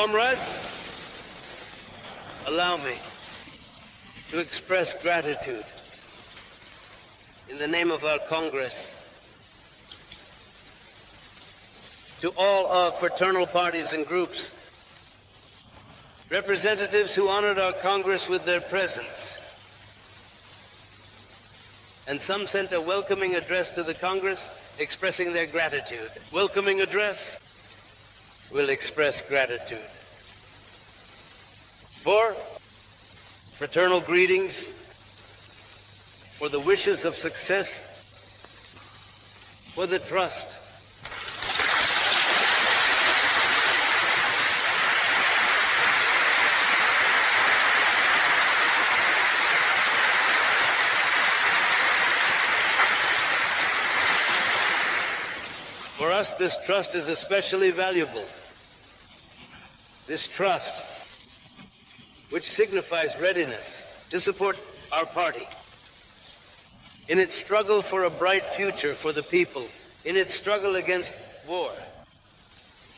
Comrades, allow me to express gratitude in the name of our Congress to all our fraternal parties and groups, representatives who honored our Congress with their presence, and some sent a welcoming address to the Congress expressing their gratitude. Welcoming address will express gratitude. For fraternal greetings, for the wishes of success, for the trust, for us, this trust is especially valuable. This trust, which signifies readiness to support our party in its struggle for a bright future for the people, in its struggle against war,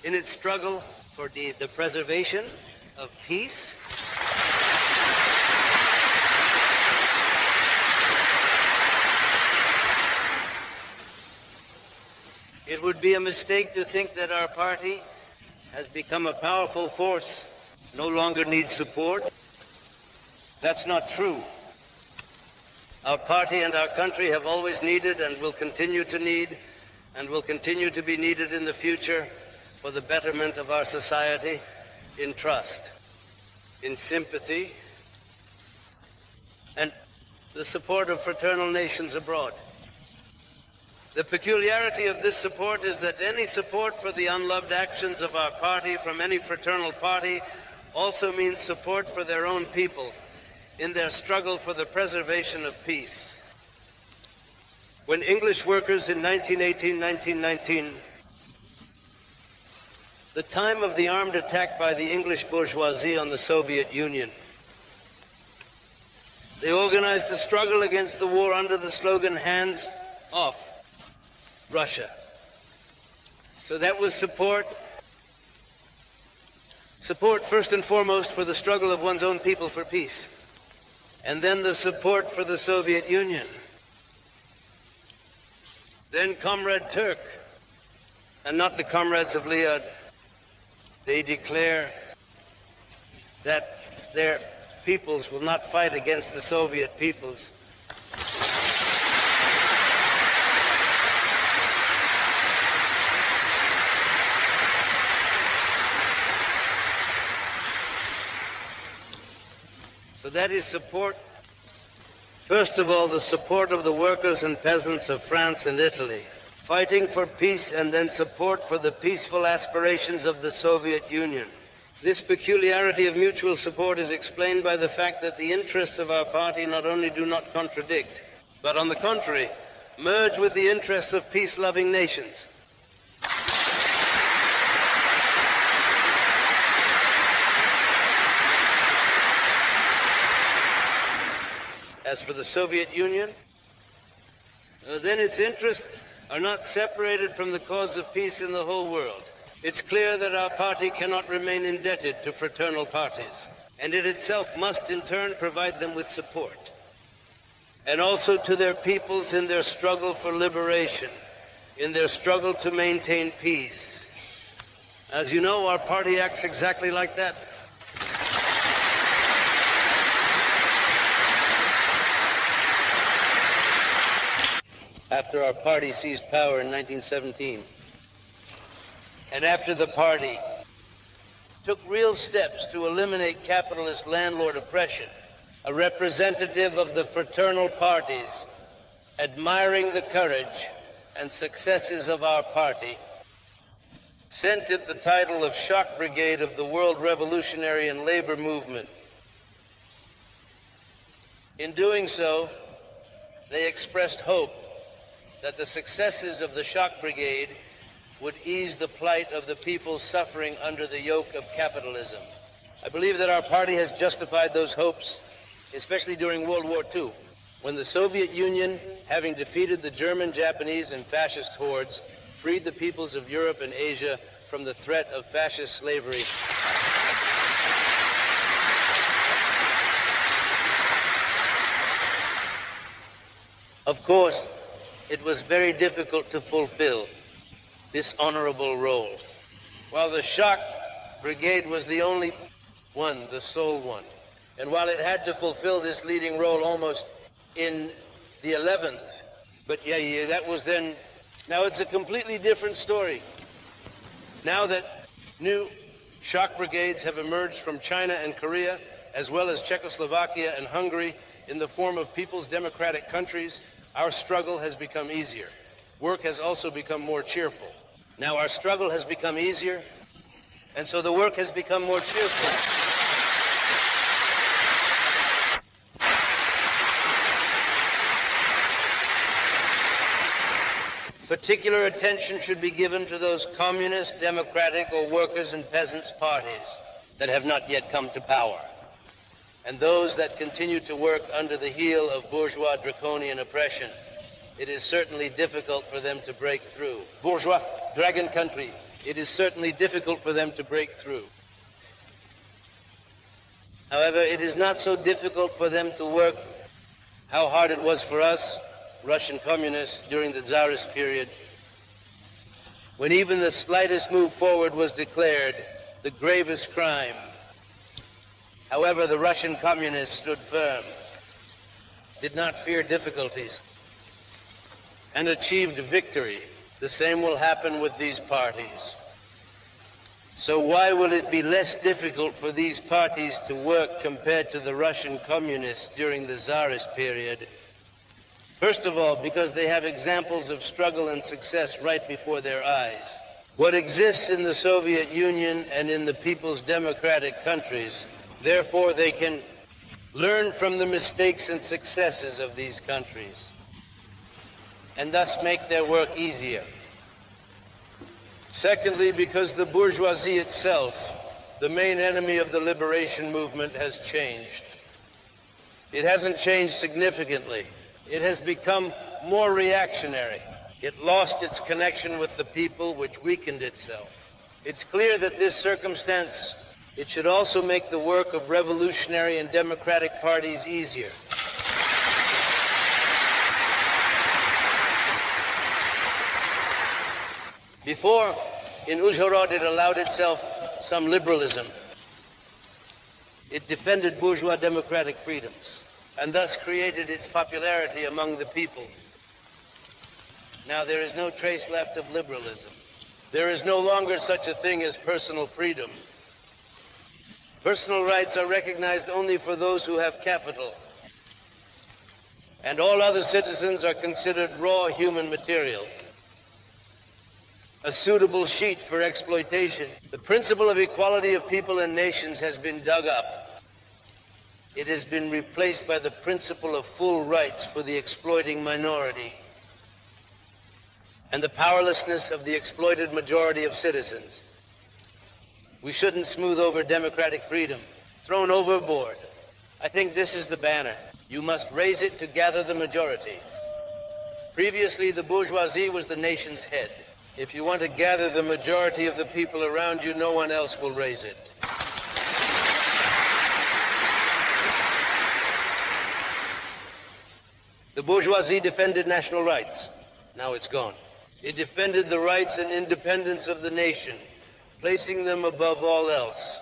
in its struggle for the preservation of peace, it would be a mistake to think that our party has become a powerful force, no longer needs support. That's not true. Our party and our country have always needed and will continue to need and will continue to be needed in the future for the betterment of our society in trust, in sympathy, and the support of fraternal nations abroad. The peculiarity of this support is that any support for the unloved actions of our party from any fraternal party also means support for their own people in their struggle for the preservation of peace. When English workers in 1918-1919, the time of the armed attack by the English bourgeoisie on the Soviet Union, they organized a struggle against the war under the slogan, "Hands off Russia." So that was support first and foremost for the struggle of one's own people for peace, and then the support for the Soviet Union. Then Comrade Turk, and not the comrades of Liad, they declare that their peoples will not fight against the Soviet peoples. So that is support, first of all, the support of the workers and peasants of France and Italy, fighting for peace, and then support for the peaceful aspirations of the Soviet Union. This peculiarity of mutual support is explained by the fact that the interests of our party not only do not contradict, but on the contrary, merge with the interests of peace-loving nations. As for the Soviet Union, then its interests are not separated from the cause of peace in the whole world. It's clear that our party cannot remain indebted to fraternal parties, and it itself must in turn provide them with support, and also to their peoples in their struggle for liberation, in their struggle to maintain peace. As you know, our party acts exactly like that. After our party seized power in 1917, and after the party took real steps to eliminate capitalist landlord oppression, a representative of the fraternal parties, admiring the courage and successes of our party, sent it the title of Shock Brigade of the World Revolutionary and Labor Movement. In doing so, they expressed hope that the successes of the Shock Brigade would ease the plight of the people suffering under the yoke of capitalism. I believe that our party has justified those hopes, especially during World War II, when the Soviet Union, having defeated the German, Japanese, and fascist hordes, freed the peoples of Europe and Asia from the threat of fascist slavery. Of course, it was very difficult to fulfill this honorable role. While the Shock Brigade was the only one, the sole one, and while it had to fulfill this leading role almost in the 11th, but yeah, that was then. Now it's a completely different story. Now that new shock brigades have emerged from China and Korea, as well as Czechoslovakia and Hungary, in the form of people's democratic countries, our struggle has become easier. Work has also become more cheerful. Now our struggle has become easier, and so the work has become more cheerful. Particular attention should be given to those communist, democratic, or workers' and peasants' parties that have not yet come to power, and those that continue to work under the heel of bourgeois draconian oppression. It is certainly difficult for them to break through. Bourgeois, dragon country, it is certainly difficult for them to break through. However, it is not so difficult for them to work how hard it was for us, Russian communists, during the Tsarist period, when even the slightest move forward was declared the gravest crime. However, the Russian communists stood firm, did not fear difficulties, and achieved victory. The same will happen with these parties. So why will it be less difficult for these parties to work compared to the Russian communists during the Tsarist period? First of all, because they have examples of struggle and success right before their eyes. What exists in the Soviet Union and in the people's democratic countries, therefore they can learn from the mistakes and successes of these countries, and thus make their work easier. Secondly, because the bourgeoisie itself, the main enemy of the liberation movement, has changed. It hasn't changed significantly. It has become more reactionary. It lost its connection with the people, which weakened itself. It's clear that this circumstance, it should also make the work of revolutionary and democratic parties easier. Before, in Uzhhorod, it allowed itself some liberalism. It defended bourgeois democratic freedoms, and thus created its popularity among the people. Now there is no trace left of liberalism. There is no longer such a thing as personal freedom. Personal rights are recognized only for those who have capital, and all other citizens are considered raw human material, a suitable sheet for exploitation. The principle of equality of people and nations has been dug up. It has been replaced by the principle of full rights for the exploiting minority and the powerlessness of the exploited majority of citizens. We shouldn't smooth over democratic freedom, thrown overboard. I think this is the banner. You must raise it to gather the majority. Previously, the bourgeoisie was the nation's head. If you want to gather the majority of the people around you, no one else will raise it. The bourgeoisie defended national rights. Now it's gone. It defended the rights and independence of the nation, placing them above all else.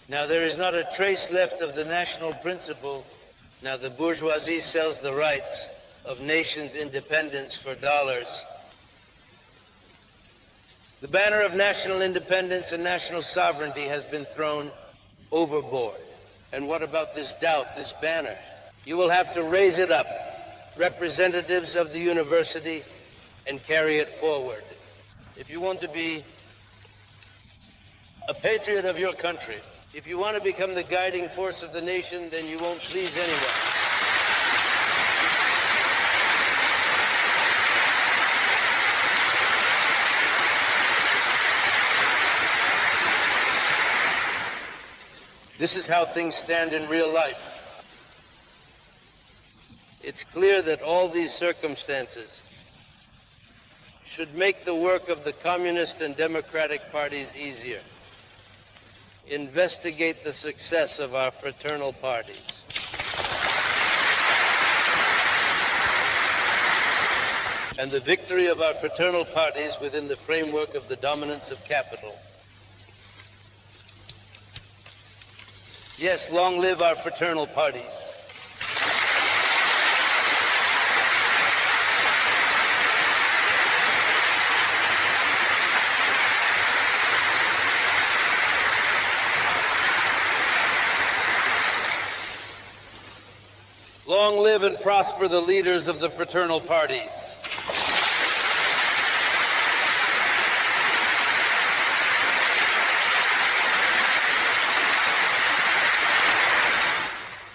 Now there is not a trace left of the national principle. Now the bourgeoisie sells the rights of nations' independence for dollars. The banner of national independence and national sovereignty has been thrown overboard. And what about this doubt, this banner? You will have to raise it up, representatives of the university, and carry it forward. If you want to be a patriot of your country, if you want to become the guiding force of the nation, then you won't please anyone. This is how things stand in real life. It's clear that all these circumstances should make the work of the communist and democratic parties easier. Investigate the success of our fraternal parties. and the victory of our fraternal parties within the framework of the dominance of capital. Yes, long live our fraternal parties. Long live and prosper the leaders of the fraternal parties.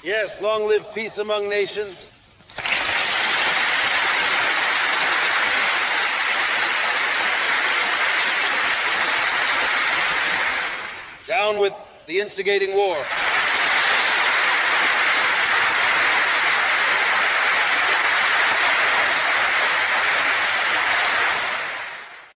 Yes, long live peace among nations. Down with the instigating war.